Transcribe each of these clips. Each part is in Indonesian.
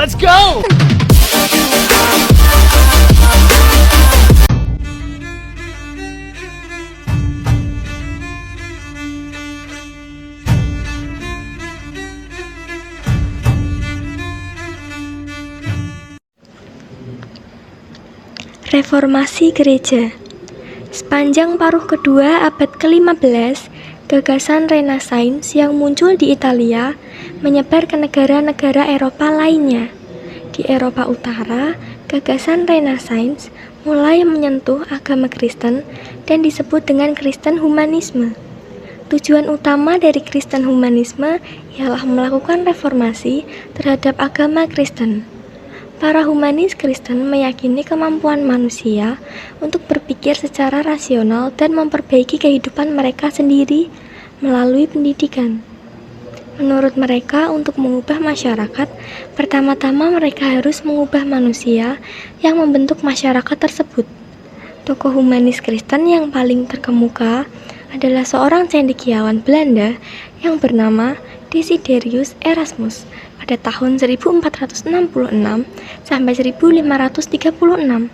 Let's go! Reformasi Gereja. Sepanjang paruh kedua abad ke-15, gagasan Renaissance yang muncul di Italia menyebar ke negara-negara Eropa lainnya. Di Eropa Utara, gagasan Renaissance mulai menyentuh agama Kristen dan disebut dengan Kristen humanisme. Tujuan utama dari Kristen humanisme ialah melakukan reformasi terhadap agama Kristen. Para humanis Kristen meyakini kemampuan manusia untuk berpikir secara rasional dan memperbaiki kehidupan mereka sendiri melalui pendidikan. Menurut mereka, untuk mengubah masyarakat, pertama-tama mereka harus mengubah manusia yang membentuk masyarakat tersebut. Tokoh humanis Kristen yang paling terkemuka adalah seorang cendekiawan Belanda yang bernama Desiderius Erasmus pada tahun 1466 sampai 1536.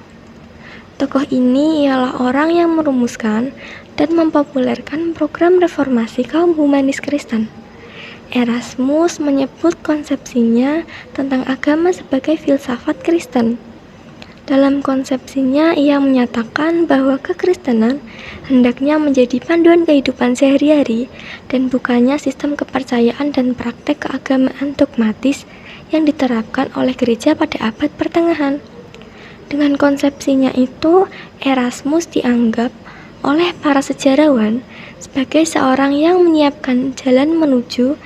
Tokoh ini ialah orang yang merumuskan dan mempopulerkan program reformasi kaum humanis Kristen. Erasmus menyebut konsepsinya tentang agama sebagai filsafat Kristen. Dalam konsepsinya, ia menyatakan bahwa kekristenan hendaknya menjadi panduan kehidupan sehari-hari dan bukannya sistem kepercayaan dan praktek keagamaan dogmatis yang diterapkan oleh gereja pada abad pertengahan. Dengan konsepsinya itu, Erasmus dianggap oleh para sejarawan sebagai seorang yang menyiapkan jalan menuju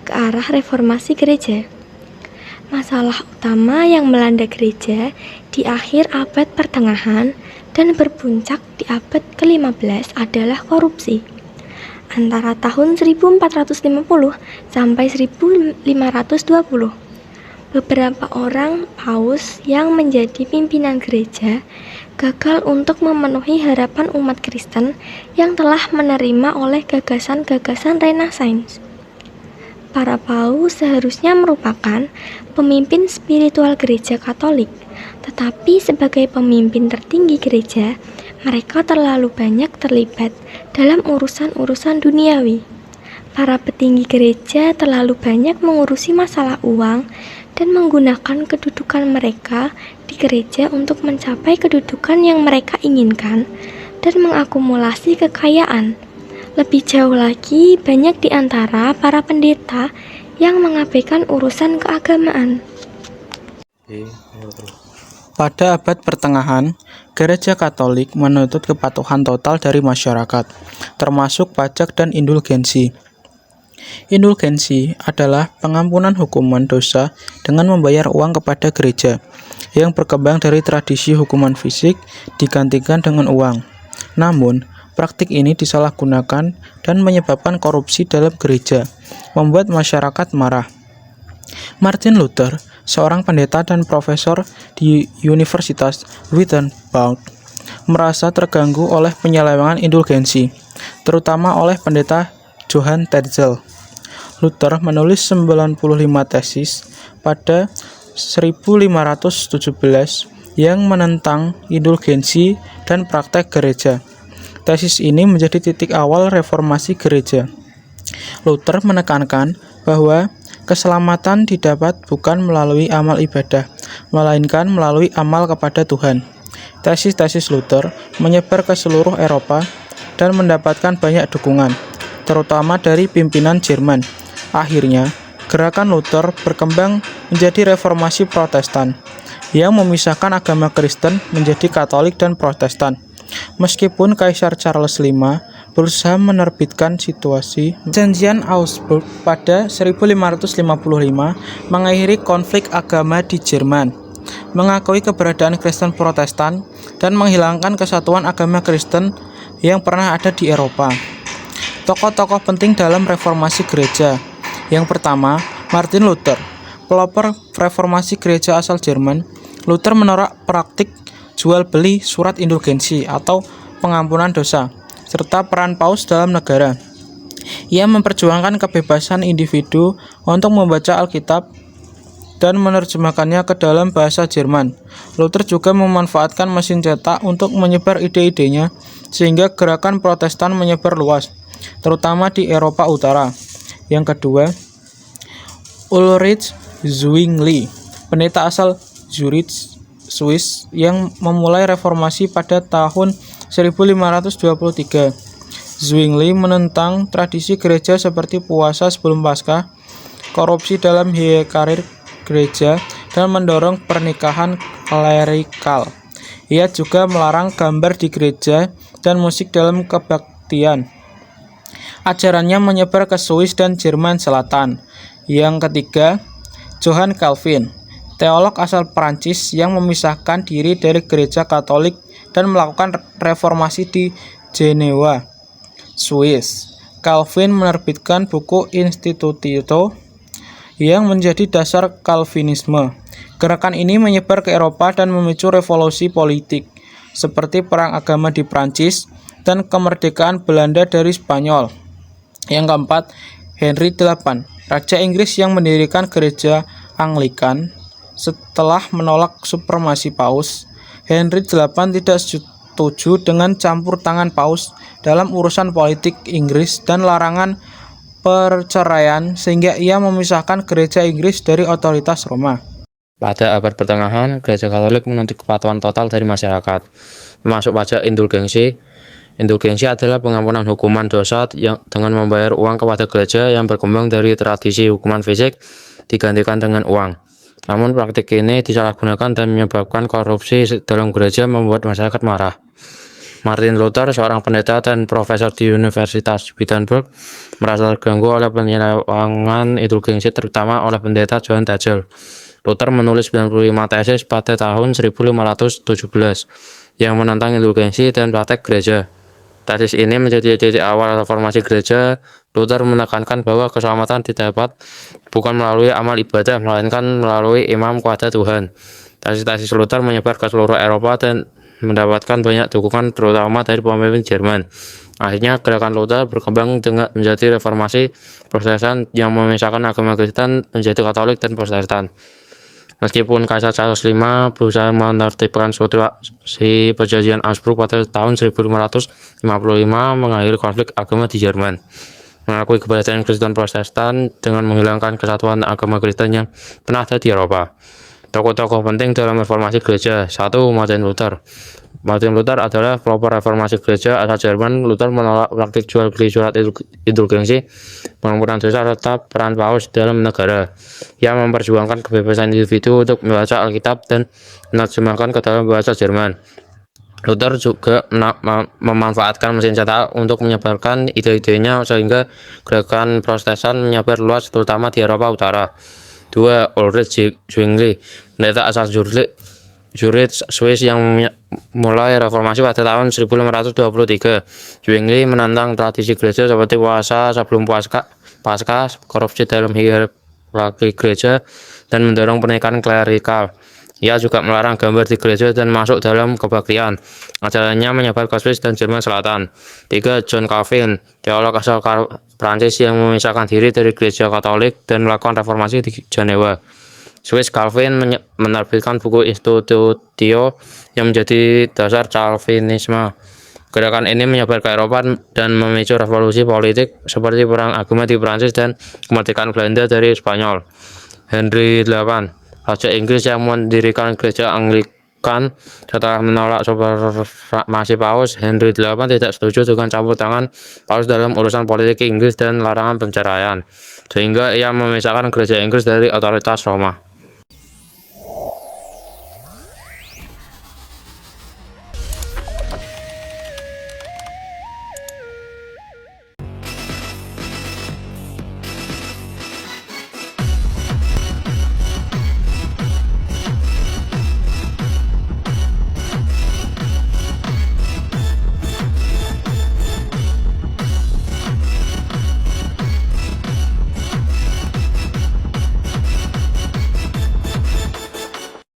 ke arah reformasi gereja. Masalah utama yang melanda gereja di akhir abad pertengahan dan berpuncak di abad ke-15 adalah korupsi. Antara tahun 1450 sampai 1520, beberapa orang paus yang menjadi pimpinan gereja gagal untuk memenuhi harapan umat Kristen yang telah menerima oleh gagasan-gagasan Renaissance. Para paus seharusnya merupakan pemimpin spiritual gereja Katolik, tetapi sebagai pemimpin tertinggi gereja, mereka terlalu banyak terlibat dalam urusan-urusan duniawi. Para petinggi gereja terlalu banyak mengurusi masalah uang dan menggunakan kedudukan mereka di gereja untuk mencapai kedudukan yang mereka inginkan dan mengakumulasi kekayaan. Lebih jauh lagi, banyak di antara para pendeta yang mengabaikan urusan keagamaan. Pada abad pertengahan, gereja Katolik menuntut kepatuhan total dari masyarakat, termasuk pajak dan indulgensi. Indulgensi adalah pengampunan hukuman dosa dengan membayar uang kepada gereja, yang berkembang dari tradisi hukuman fisik digantikan dengan uang. Namun, praktik ini disalahgunakan dan menyebabkan korupsi dalam gereja, membuat masyarakat marah. Martin Luther, seorang pendeta dan profesor di Universitas Wittenberg, merasa terganggu oleh penyelewengan indulgensi, terutama oleh pendeta Johann Tetzel. Luther menulis 95 tesis pada 1517 yang menentang indulgensi dan praktek gereja. Tesis ini menjadi titik awal reformasi gereja. Luther menekankan bahwa keselamatan didapat bukan melalui amal ibadah, melainkan melalui amal kepada Tuhan. Tesis-tesis Luther menyebar ke seluruh Eropa dan mendapatkan banyak dukungan, terutama dari pimpinan Jerman. Akhirnya, gerakan Luther berkembang menjadi reformasi Protestan, yang memisahkan agama Kristen menjadi Katolik dan Protestan. Meskipun Kaisar Charles V berusaha menerbitkan Perjanjian Augsburg pada 1555 mengakhiri konflik agama di Jerman, mengakui keberadaan Kristen Protestan, dan menghilangkan kesatuan agama Kristen yang pernah ada di Eropa. Tokoh-tokoh penting dalam reformasi gereja. Yang pertama, Martin Luther, pelopor reformasi gereja asal Jerman. Luther menolak praktik jual beli surat indulgensi atau pengampunan dosa, serta peran paus dalam negara. Ia memperjuangkan kebebasan individu untuk membaca Alkitab dan menerjemahkannya ke dalam bahasa Jerman. Luther juga memanfaatkan mesin cetak untuk menyebar ide-idenya, sehingga gerakan Protestan menyebar luas, terutama di Eropa Utara. Yang kedua, Ulrich Zwingli, pendeta asal Zurich, Swiss, yang memulai reformasi pada tahun 1523. Zwingli menentang tradisi gereja seperti puasa sebelum Paskah, korupsi dalam hierarki gereja, dan mendorong pernikahan klerikal. Ia juga melarang gambar di gereja dan musik dalam kebaktian. Ajarannya menyebar ke Swiss dan Jerman Selatan. Yang ketiga, Johann Calvin, teolog asal Prancis yang memisahkan diri dari gereja Katolik dan melakukan reformasi di Jenewa, Swiss. Calvin menerbitkan buku Institutio yang menjadi dasar Calvinisme. Gerakan ini menyebar ke Eropa dan memicu revolusi politik, seperti perang agama di Prancis dan kemerdekaan Belanda dari Spanyol. Yang keempat, Henry VIII, Raja Inggris yang mendirikan gereja Anglikan. Setelah menolak supremasi Paus, Henry VIII tidak setuju dengan campur tangan Paus dalam urusan politik Inggris dan larangan perceraian, sehingga ia memisahkan gereja Inggris dari otoritas Roma. Pada abad pertengahan, gereja Katolik menuntut kepatuhan total dari masyarakat, termasuk pajak indulgensi. Indulgensi adalah pengampunan hukuman dosa yang dengan membayar uang kepada gereja yang berkembang dari tradisi hukuman fisik digantikan dengan uang. Namun praktik ini disalahgunakan dan menyebabkan korupsi dalam gereja, membuat masyarakat marah. Martin Luther, seorang pendeta dan profesor di Universitas Wittenberg, merasa terganggu oleh penyelewangan indulgensi, terutama oleh pendeta John Tyndale. Luther menulis 95 tesis pada tahun 1517 yang menentang indulgensi dan praktek gereja. Tesis ini menjadi titik awal reformasi gereja. Luther menekankan bahwa keselamatan didapat bukan melalui amal ibadah, melainkan melalui iman kepada Tuhan. Tesis-tesis Luther menyebar ke seluruh Eropa dan mendapatkan banyak dukungan, terutama dari pemimpin Jerman. Akhirnya gerakan Luther berkembang dengan menjadi reformasi Protestan yang memisahkan agama Kristen menjadi Katolik dan Protestan. Meskipun Kaisar Charles V berusaha menertibkan si perjanjian Augsburg pada tahun 1555 mengakhiri konflik agama di Jerman, mengakui keberadaan Kristen Protestan dengan menghilangkan kesatuan agama Kristen yang pernah ada di Eropa. Tokoh-tokoh penting dalam reformasi gereja. 1. Martin Luther. Martin Luther adalah pelopor reformasi gereja asal Jerman. Luther menolak praktik jual beli surat indulgensi, pengampunan dosa, serta peran Paus dalam negara. Ia memperjuangkan kebebasan individu untuk membaca Alkitab dan menerjemahkan ke dalam bahasa Jerman. Luther juga memanfaatkan mesin cetak untuk menyebarkan ide-idenya, sehingga gerakan Protestan menyebar luas, terutama di Eropa Utara. 2. Ulrich Zwingli, pendeta asal Zurich, Swiss, yang mulai reformasi pada tahun 1523. Zwingli menentang tradisi gereja seperti puasa sebelum Paskah, korupsi dalam hierarki gereja, dan mendorong pernikahan klerikal. Ia juga melarang gambar di gereja dan masuk dalam kebaktian. Ajarannya menyebar ke Swiss dan Jerman Selatan. 3. John Calvin, teolog asal Prancis yang memisahkan diri dari gereja Katolik dan melakukan reformasi di Jenewa, Swiss. Calvin menerbitkan buku Institutio yang menjadi dasar Calvinisme. Gerakan ini menyebar ke Eropa dan memicu revolusi politik seperti perang agama di Prancis dan kemerdekaan Belanda dari Spanyol. Henry VIII, Raja Inggris yang mendirikan gereja Anglikan setelah menolak supremasi Paus. Henry VIII tidak setuju dengan campur tangan Paus dalam urusan politik Inggris dan larangan perceraian, sehingga ia memisahkan gereja Inggris dari otoritas Roma.